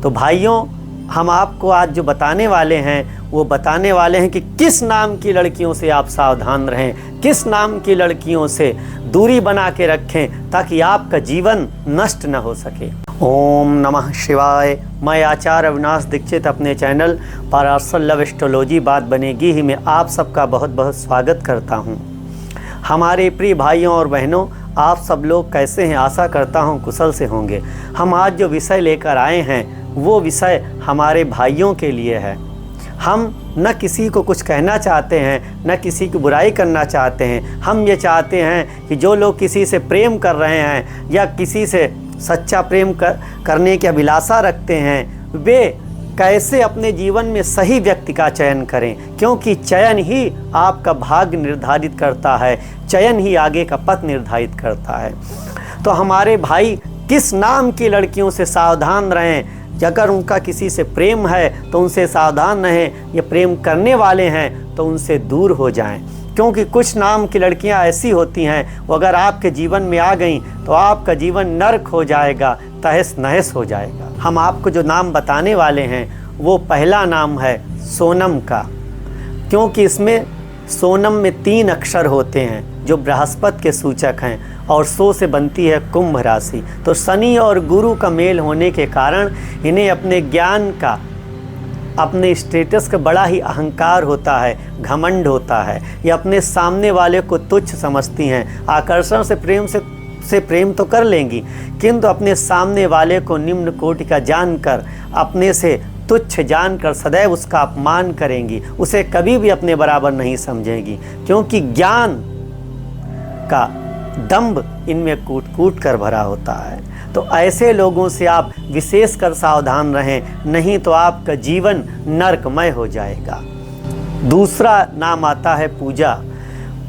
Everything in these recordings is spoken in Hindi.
तो भाइयों, हम आपको आज जो बताने वाले हैं वो बताने वाले हैं कि किस नाम की लड़कियों से आप सावधान रहें, किस नाम की लड़कियों से दूरी बना के रखें ताकि आपका जीवन नष्ट न हो सके। ओम नमः शिवाय। मैं आचार्य अविनाश दीक्षित अपने चैनल पाराशर लव एस्ट्रोलॉजी बात बनेगी ही में आप सबका बहुत बहुत स्वागत करता हूं। हमारे प्रिय भाइयों और बहनों, आप सब लोग कैसे हैं? आशा करता हूं कुशल से होंगे। हम आज जो विषय लेकर आए हैं वो विषय हमारे भाइयों के लिए है। हम न किसी को कुछ कहना चाहते हैं, न किसी की बुराई करना चाहते हैं। हम ये चाहते हैं कि जो लोग किसी से प्रेम कर रहे हैं या किसी से सच्चा प्रेम करने की अभिलाषा रखते हैं, वे कैसे अपने जीवन में सही व्यक्ति का चयन करें, क्योंकि चयन ही आपका भाग्य निर्धारित करता है, चयन ही आगे का पथ निर्धारित करता है। तो हमारे भाई किस नाम की लड़कियों से सावधान रहें। अगर उनका किसी से प्रेम है तो उनसे सावधान रहें, या प्रेम करने वाले हैं तो उनसे दूर हो जाएं, क्योंकि कुछ नाम की लड़कियां ऐसी होती हैं वो अगर आपके जीवन में आ गईं तो आपका जीवन नरक हो जाएगा, तहस नहस हो जाएगा। हम आपको जो नाम बताने वाले हैं वो पहला नाम है सोनम का, क्योंकि इसमें सोनम में 3 अक्षर होते हैं जो बृहस्पति के सूचक हैं और सो से बनती है कुंभ राशि। तो शनि और गुरु का मेल होने के कारण इन्हें अपने ज्ञान का, अपने स्टेटस का बड़ा ही अहंकार होता है, घमंड होता है। ये अपने सामने वाले को तुच्छ समझती हैं। आकर्षण से प्रेम तो कर लेंगी, किंतु अपने सामने वाले को निम्न कोटि का जानकर, अपने से तुच्छ जानकर सदैव उसका अपमान करेंगी, उसे कभी भी अपने बराबर नहीं समझेंगी, क्योंकि ज्ञान का दंभ इनमें कूट कूट कर भरा होता है। तो ऐसे लोगों से आप विशेषकर सावधान रहें, नहीं तो आपका जीवन नरकमय हो जाएगा। दूसरा नाम आता है पूजा।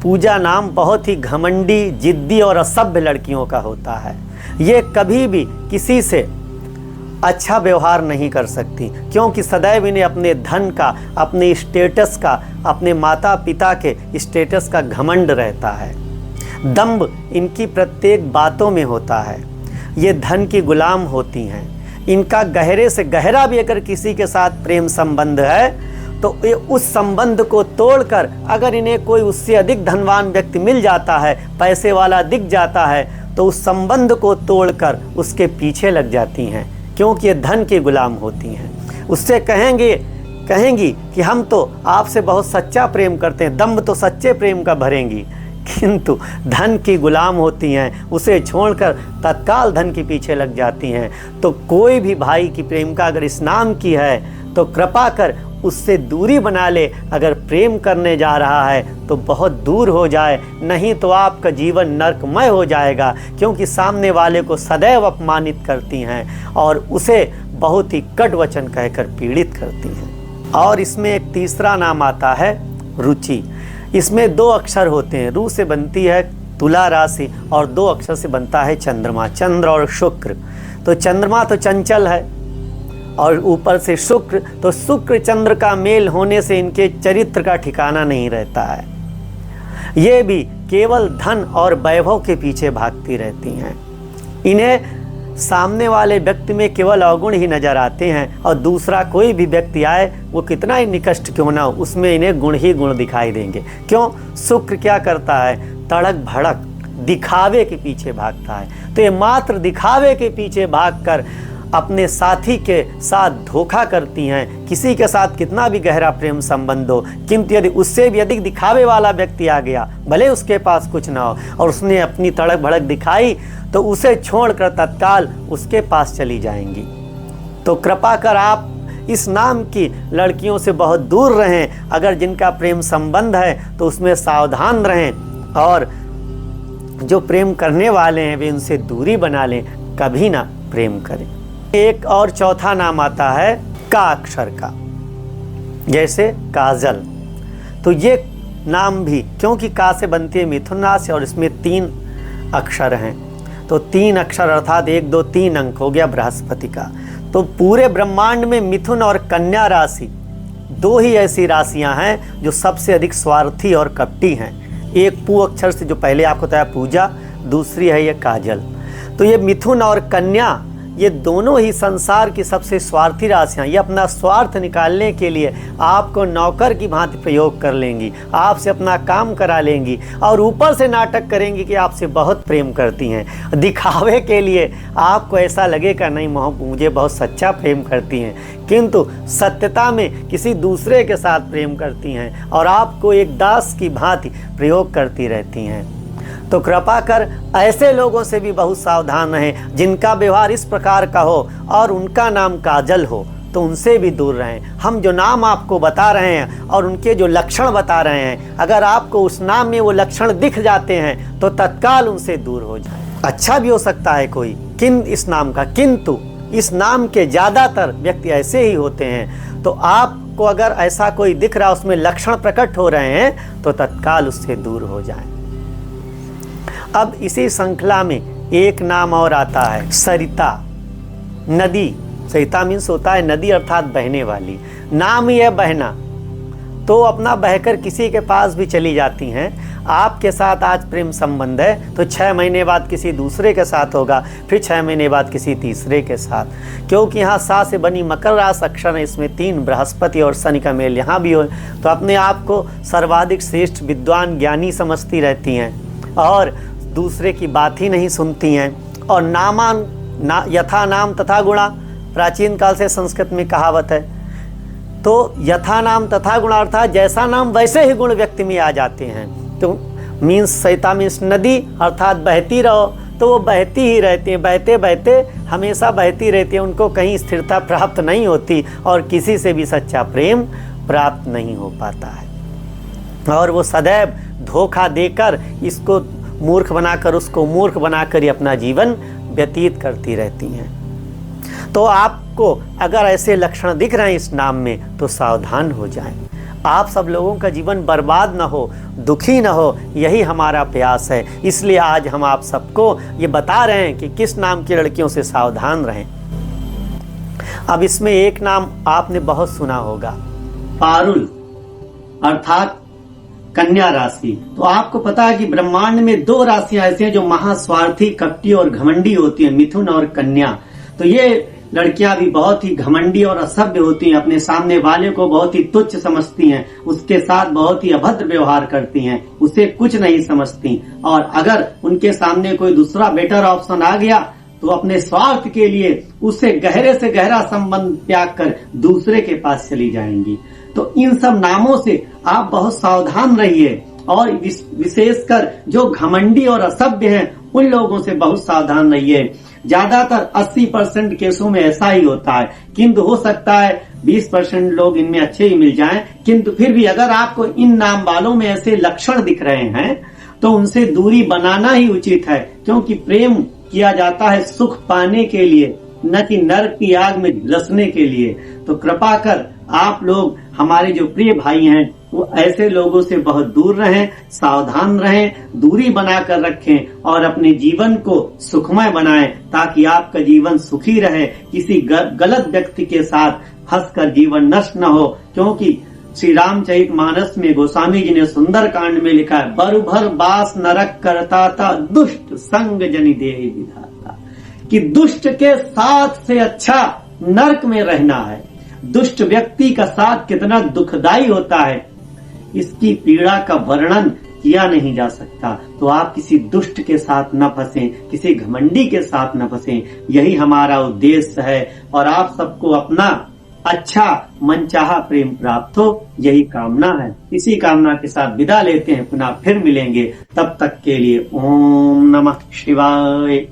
पूजा नाम बहुत ही घमंडी, जिद्दी और असभ्य लड़कियों का होता है। ये कभी भी किसी से अच्छा व्यवहार नहीं कर सकती, क्योंकि सदैव इन्हें अपने धन का, अपने स्टेटस का, अपने माता पिता के स्टेटस का घमंड रहता है। दंभ इनकी प्रत्येक बातों में होता है। ये धन की गुलाम होती हैं। इनका गहरे से गहरा भी अगर किसी के साथ प्रेम संबंध है तो ये उस संबंध को तोड़कर, अगर इन्हें कोई उससे अधिक धनवान व्यक्ति मिल जाता है, पैसे वाला दिख जाता है, तो उस संबंध को तोड़कर उसके पीछे लग जाती हैं, क्योंकि ये धन की गुलाम होती हैं। उससे कहेंगी कि हम तो आपसे बहुत सच्चा प्रेम करते हैं, दम्भ तो सच्चे प्रेम का भरेंगी, किंतु धन की गुलाम होती हैं। उसे छोड़कर तत्काल धन के पीछे लग जाती हैं। तो कोई भी भाई की प्रेमिका अगर इस नाम की है तो कृपा कर उससे दूरी बना ले। अगर प्रेम करने जा रहा है तो बहुत दूर हो जाए, नहीं तो आपका जीवन नरकमय हो जाएगा, क्योंकि सामने वाले को सदैव अपमानित करती हैं और उसे बहुत ही कट वचन कहकर पीड़ित करती हैं। और इसमें एक तीसरा नाम आता है रुचि। इसमें 2 अक्षर होते हैं। रू से बनती है तुला राशि और 2 अक्षर से बनता है चंद्रमा, चंद्र और शुक्र। तो चंद्रमा तो चंचल है और ऊपर से शुक्र, तो शुक्र चंद्र का मेल होने से इनके चरित्र का ठिकाना नहीं रहता है। ये भी केवल धन और वैभव के पीछे भागती रहती हैं। इन्हें सामने वाले व्यक्ति में केवल अवगुण ही नजर आते हैं, और दूसरा कोई भी व्यक्ति आए वो कितना ही निकृष्ट क्यों ना हो, उसमें इन्हें गुण ही गुण दिखाई देंगे। क्यों? शुक्र क्या करता है? तड़क भड़क दिखावे के पीछे भागता है। तो ये मात्र दिखावे के पीछे भागकर अपने साथी के साथ धोखा करती हैं। किसी के साथ कितना भी गहरा प्रेम संबंध हो, किंतु यदि उससे भी अधिक दिखावे वाला व्यक्ति आ गया, भले उसके पास कुछ ना हो, और उसने अपनी तड़क भड़क दिखाई, तो उसे छोड़कर तत्काल उसके पास चली जाएंगी। तो कृपा कर आप इस नाम की लड़कियों से बहुत दूर रहें। अगर जिनका प्रेम संबंध है तो उसमें सावधान रहें, और जो प्रेम करने वाले हैं वे उनसे दूरी बना लें, कभी ना प्रेम करें। एक और चौथा नाम आता है का अक्षर का, जैसे काजल। तो ये नाम भी, क्योंकि का से बनती है मिथुन राशि और इसमें 3 अक्षर हैं, तो 3 अक्षर अर्थात 1 2 3 अंक हो गया बृहस्पति का। तो पूरे ब्रह्मांड में मिथुन और कन्या राशि 2 ही ऐसी राशियां हैं जो सबसे अधिक स्वार्थी और कपटी हैं। एक पू अक्षर से जो पहले आपको बताया पूजा, दूसरी है ये काजल। तो ये मिथुन और कन्या ये दोनों ही संसार की सबसे स्वार्थी राशियां, ये अपना स्वार्थ निकालने के लिए आपको नौकर की भांति प्रयोग कर लेंगी, आपसे अपना काम करा लेंगी और ऊपर से नाटक करेंगी कि आपसे बहुत प्रेम करती हैं। दिखावे के लिए आपको ऐसा लगेगा नहीं मुझे बहुत सच्चा प्रेम करती हैं, किंतु सत्यता में किसी दूसरे के साथ प्रेम करती हैं और आपको एक दास की भांति प्रयोग करती रहती हैं। तो कृपा कर ऐसे लोगों से भी बहुत सावधान रहें जिनका व्यवहार इस प्रकार का हो और उनका नाम काजल हो, तो उनसे भी दूर रहें। हम जो नाम आपको बता रहे हैं और उनके जो लक्षण बता रहे हैं, अगर आपको उस नाम में वो लक्षण दिख जाते हैं तो तत्काल उनसे दूर हो जाए। अच्छा भी हो सकता है कोई इस नाम का, किंतु इस नाम के ज़्यादातर व्यक्ति ऐसे ही होते हैं। तो आपको अगर ऐसा कोई दिख रहा, उसमें लक्षण प्रकट हो रहे हैं, तो तत्काल उससे दूर हो जाएं। अब इसी श्रृंखला में एक नाम और आता है सरिता, नदी। सरिता मीन्स होता है नदी, अर्थात बहने वाली। नाम ही है बहना, तो अपना बहकर किसी के पास भी चली जाती हैं। आपके साथ आज प्रेम संबंध है तो 6 महीने बाद किसी दूसरे के साथ होगा, फिर 6 महीने बाद किसी तीसरे के साथ, क्योंकि यहाँ सा से बनी मकर राशि अक्षर है, इसमें 3 बृहस्पति और शनि का मेल यहाँ भी हो, तो अपने आप को सर्वाधिक श्रेष्ठ विद्वान ज्ञानी समझती रहती हैं और दूसरे की बात ही नहीं सुनती हैं। और यथा नाम तथा गुणा, प्राचीन काल से संस्कृत में कहावत है। तो यथा नाम तथा गुण अर्थात जैसा नाम वैसे ही गुण व्यक्ति में आ जाते हैं। तो मीन्स सरिता मीन्स नदी, अर्थात बहती रहो, तो वो बहती ही रहती हैं, बहते बहते हमेशा बहती रहती है, उनको कहीं स्थिरता प्राप्त नहीं होती और किसी से भी सच्चा प्रेम प्राप्त नहीं हो पाता है। और वो सदैव धोखा देकर इसको मूर्ख बनाकर उसको मूर्ख बनाकर ही अपना जीवन व्यतीत करती रहती हैं। तो आपको अगर ऐसे लक्षण दिख रहे हैं इस नाम में, तो सावधान हो जाएं। आप सब लोगों का जीवन बर्बाद न हो, दुखी न हो, यही हमारा प्रयास है। इसलिए आज हम आप सबको ये बता रहे हैं कि किस नाम की लड़कियों से सावधान रहें। अब इसमें एक नाम आपने बहुत सुना होगा, पारुल, अर्थात कन्या राशि। तो आपको पता है कि ब्रह्मांड में 2 राशियां ऐसी हैं जो महास्वार्थी, कपटी और घमंडी होती हैं, मिथुन और कन्या। तो ये लड़कियां भी बहुत ही घमंडी और असभ्य होती हैं, अपने सामने वाले को बहुत ही तुच्छ समझती हैं, उसके साथ बहुत ही अभद्र व्यवहार करती हैं, उसे कुछ नहीं समझती। और अगर उनके सामने कोई दूसरा बेटर ऑप्शन आ गया तो अपने स्वार्थ के लिए उससे गहरे से गहरा संबंध त्याग कर दूसरे के पास चली जाएंगी। तो इन सब नामों से आप बहुत सावधान रहिए और विशेषकर जो घमंडी और असभ्य हैं उन लोगों से बहुत सावधान रहिए। ज्यादातर 80% केसों में ऐसा ही होता है, किंतु हो सकता है 20% लोग इनमें अच्छे ही मिल जाएं। किंतु फिर भी अगर आपको इन नाम वालों में ऐसे लक्षण दिख रहे हैं तो उनसे दूरी बनाना ही उचित है, क्योंकि प्रेम किया जाता है सुख पाने के लिए, न कि नरक की आग में झुलसने के लिए। तो कृपा कर आप लोग, हमारे जो प्रिय भाई हैं, वो ऐसे लोगों से बहुत दूर रहें, सावधान रहें, दूरी बनाकर रखें और अपने जीवन को सुखमय बनाएं, ताकि आपका जीवन सुखी रहे, किसी गलत व्यक्ति के साथ फंसकर जीवन नष्ट न हो। क्योंकि श्री रामचरितमानस में गोस्वामी जी ने सुंदर कांड में लिखा है, बरु भर बास नरक करता था, दुष्ट संग जनि देहि विधाता, कि दुष्ट के साथ से अच्छा नरक में रहना है। दुष्ट व्यक्ति का साथ कितना दुखदाई होता है, इसकी पीड़ा का वर्णन किया नहीं जा सकता। तो आप किसी दुष्ट के साथ न फंसें, किसी घमंडी के साथ न फंसें, यही हमारा उद्देश्य है। और आप सबको अपना अच्छा मनचाहा प्रेम प्राप्त हो, यही कामना है। इसी कामना के साथ विदा लेते हैं, पुनः फिर मिलेंगे। तब तक के लिए ओम नमः शिवाय।